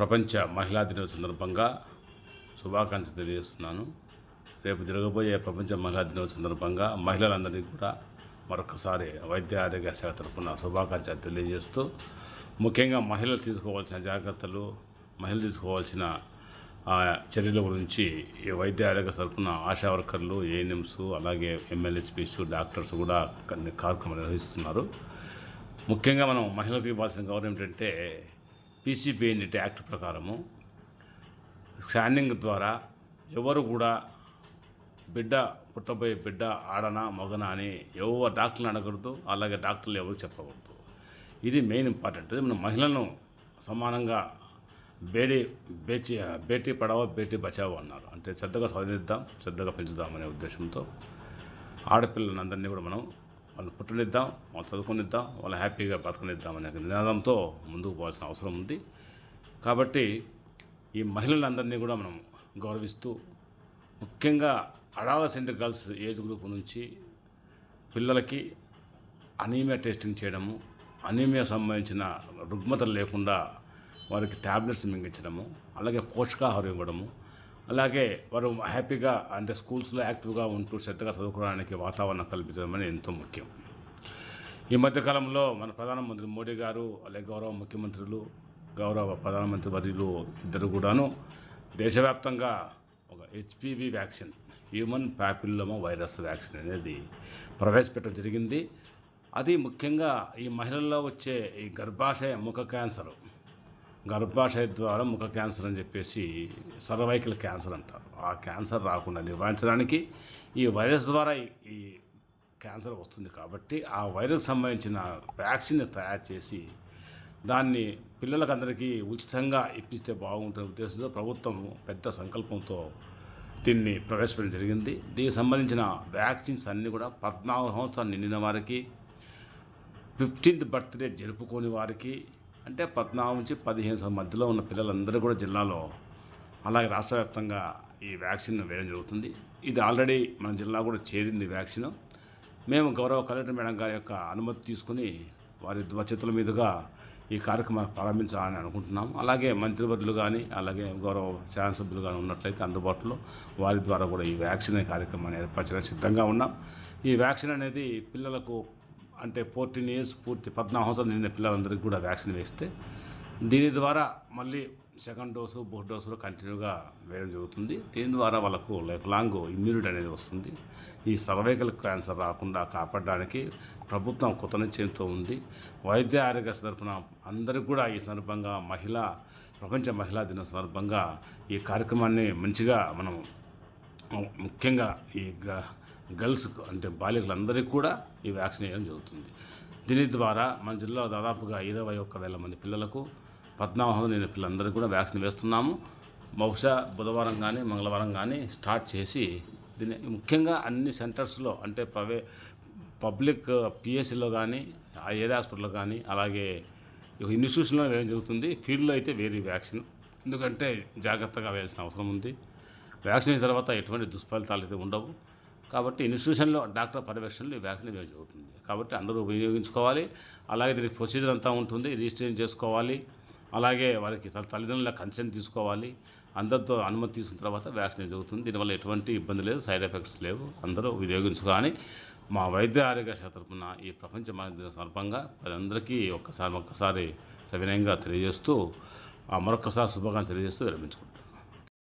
ప్రపంచ మహిళా దినోత్సవం సందర్భంగా శుభాకాంక్షలు తెలియజేస్తున్నాను. రేపు జరగబోయే ప్రపంచ మహిళా దినోత్సవం సందర్భంగా మహిళలందరికీ కూడా మరొకసారి వైద్య ఆరోగ్య శాఖ తరఫున శుభాకాంక్షలు తెలియజేస్తూ, ముఖ్యంగా మహిళలు తీసుకోవాల్సిన జాగ్రత్తలు, మహిళలు తీసుకోవాల్సిన చర్యల గురించి ఈ వైద్య ఆరోగ్య తరఫున ఆశా వర్కర్లు, ఏఎన్ఎంస్, అలాగే ఎంఎల్హెచ్పీస్, డాక్టర్స్ కూడా కొన్ని కార్యక్రమాలు నిర్వహిస్తున్నారు. ముఖ్యంగా మనం మహిళలకు ఇవ్వాల్సిన గౌరవం ఏంటంటే, పీసీపీఎన్డీటీ యాక్ట్ ప్రకారము స్కానింగ్ ద్వారా ఎవరు కూడా పుట్టబోయే బిడ్డ ఆడనా మగనా అని ఎవరు డాక్టర్ని అడగకూడదు, అలాగే డాక్టర్లు ఎవరు చెప్పకూడదు. ఇది మెయిన్ ఇంపార్టెంట్. మనం మహిళలను సమానంగా బేటీ పడావో బేటీ బచావో అన్నారు. అంటే శ్రద్ధగా చదివిద్దాం, శ్రద్ధగా పెంచుదాం అనే ఉద్దేశంతో ఆడపిల్లలందరినీ కూడా మనం వాళ్ళు పుట్టనిద్దాం, వాళ్ళు చదువుకొనిద్దాం, వాళ్ళు హ్యాపీగా బతకనిద్దాం అనే నినాదంతో ముందుకు పోవాల్సిన అవసరం ఉంది. కాబట్టి ఈ మహిళలందరినీ కూడా మనం గౌరవిస్తూ, ముఖ్యంగా అడాలసెంట్ గర్ల్స్ ఏజ్ గ్రూప్ నుంచి పిల్లలకి అనీమియా టెస్టింగ్ చేయడము, అనీమియా సంబంధించిన రుగ్మతలు లేకుండా వారికి ట్యాబ్లెట్స్ మింగించడము, అలాగే పోషకాహారం ఇవ్వడము, అలాగే వారు హ్యాపీగా అంటే స్కూల్స్లో యాక్టివ్గా ఉంటూ శ్రద్ధగా చదువుకోవడానికి వాతావరణం కల్పించడం అనేది ఎంతో ముఖ్యం. ఈ మధ్యకాలంలో మన ప్రధానమంత్రి మోడీ గారు, అలాగే గౌరవ ముఖ్యమంత్రులు, గౌరవ ప్రధానమంత్రి వర్యులు ఇద్దరు కూడాను దేశవ్యాప్తంగా ఒక HPV vaccine, human papilloma virus vaccine అనేది ప్రవేశపెట్టడం జరిగింది. అది ముఖ్యంగా ఈ మహిళల్లో వచ్చే ఈ గర్భాశయ ముఖ క్యాన్సర్, గర్భాశయ ద్వారా ముఖ క్యాన్సర్ అని చెప్పేసి సర్వైకల్ క్యాన్సర్ అంటారు. ఆ క్యాన్సర్ రాకుండా నివారించడానికి ఈ వైరస్ ద్వారా ఈ క్యాన్సర్ వస్తుంది. కాబట్టి ఆ వైరస్ సంబంధించిన వ్యాక్సిన్ తయారు చేసి దాన్ని పిల్లలకందరికీ ఉచితంగా ఇప్పిస్తే బాగుంటున్న ఉద్దేశంతో ప్రభుత్వం పెద్ద సంకల్పంతో దీన్ని ప్రవేశపెట్టడం జరిగింది. దీనికి సంబంధించిన వ్యాక్సిన్స్ అన్నీ కూడా 14 సంవత్సరాలు నిండిన వారికి, 15th బర్త్డే జరుపుకోని వారికి, అంటే 14 నుంచి 15 మధ్యలో ఉన్న పిల్లలందరూ కూడా జిల్లాలో, అలాగే రాష్ట్ర వ్యాప్తంగా ఈ వ్యాక్సిన్ వేయడం జరుగుతుంది. ఇది ఆల్రెడీ మన జిల్లా కూడా చేరింది వ్యాక్సిన్. మేము గౌరవ కలెక్టర్ మేడం గారి యొక్క అనుమతి తీసుకుని వారి చేతుల మీదుగా ఈ కార్యక్రమాన్ని ప్రారంభించాలని అనుకుంటున్నాం. అలాగే మంత్రివర్యులు కానీ, అలాగే గౌరవ శాసనసభ్యులు కానీ ఉన్నట్లయితే అందుబాటులో వారి ద్వారా కూడా ఈ వ్యాక్సిన్ కార్యక్రమాన్ని ఏర్పరచడానికి సిద్ధంగా ఉన్నాం. ఈ వ్యాక్సిన్ అనేది పిల్లలకు అంటే 14 years పూర్తి 14 సంవత్సరాలు నిండిన పిల్లలందరికీ కూడా వ్యాక్సిన్ వేస్తే దీని ద్వారా మళ్ళీ సెకండ్ డోసు, బూస్ట్ డోసులో కంటిన్యూగా వేయడం జరుగుతుంది. దీని ద్వారా వాళ్ళకు లైఫ్ లాంగ్ ఇమ్యూనిటీ అనేది వస్తుంది. ఈ సర్వైకల్ క్యాన్సర్ రాకుండా కాపాడడానికి ప్రభుత్వం కొత్త నిశ్చయంతో ఉంది. వైద్య ఆరోగ్య తరఫున అందరికీ కూడా ఈ సందర్భంగా ప్రపంచ మహిళా దినోత్సవం సందర్భంగా ఈ కార్యక్రమాన్ని మంచిగా మనం ముఖ్యంగా ఈ గర్ల్స్ అంటే బాలికలందరికీ కూడా ఈ వ్యాక్సిన్ వేయడం జరుగుతుంది. దీని ద్వారా మన జిల్లాలో దాదాపుగా 21,000 మంది పిల్లలకు 14 నిండిన పిల్లలందరికీ కూడా వ్యాక్సిన్ వేస్తున్నాము. బహుశా బుధవారం కానీ మంగళవారం కానీ స్టార్ట్ చేసి దీన్ని ముఖ్యంగా అన్ని సెంటర్స్లో అంటే పబ్లిక్ పిఎస్సిలో కానీ, ఆ ఏరియా హాస్పిటల్లో కానీ, అలాగే ఇన్స్టిట్యూషన్లో వేయడం జరుగుతుంది. ఫీల్డ్లో అయితే వేరే వ్యాక్సిన్, ఎందుకంటే జాగ్రత్తగా వేయాల్సిన అవసరం ఉంది. వ్యాక్సిన్ అయిన తర్వాత ఎటువంటి దుష్ఫలితాలు అయితే ఉండవు. కాబట్టి ఇన్స్టిట్యూషన్లో డాక్టర్ పర్యవేక్షణలో ఈ వ్యాక్సిన్ వేయడం జరుగుతుంది. కాబట్టి అందరూ వినియోగించుకోవాలి. అలాగే దీనికి ప్రొసీజర్ అంతా ఉంటుంది, రిజిస్ట్రేషన్ చేసుకోవాలి. అలాగే వారికి తల్లిదండ్రుల కన్సెంట్ తీసుకోవాలి. అందరితో అనుమతి తీసుకున్న తర్వాత వ్యాక్సిన్ జరుగుతుంది. దీనివల్ల ఎటువంటి ఇబ్బంది లేదు, సైడ్ ఎఫెక్ట్స్ లేవు. అందరూ వినియోగించుకోవాలి. మా వైద్య ఆరోగ్య శాఖ తరఫున ఈ ప్రపంచ మహిళా దినోత్సవం సందర్భంగా అందరికీ ఒక్కసారి సవినయంగా తెలియజేస్తూ మరొకసారి శుభాకాంక్షలు తెలియజేస్తూ విరమించుకుంటాం.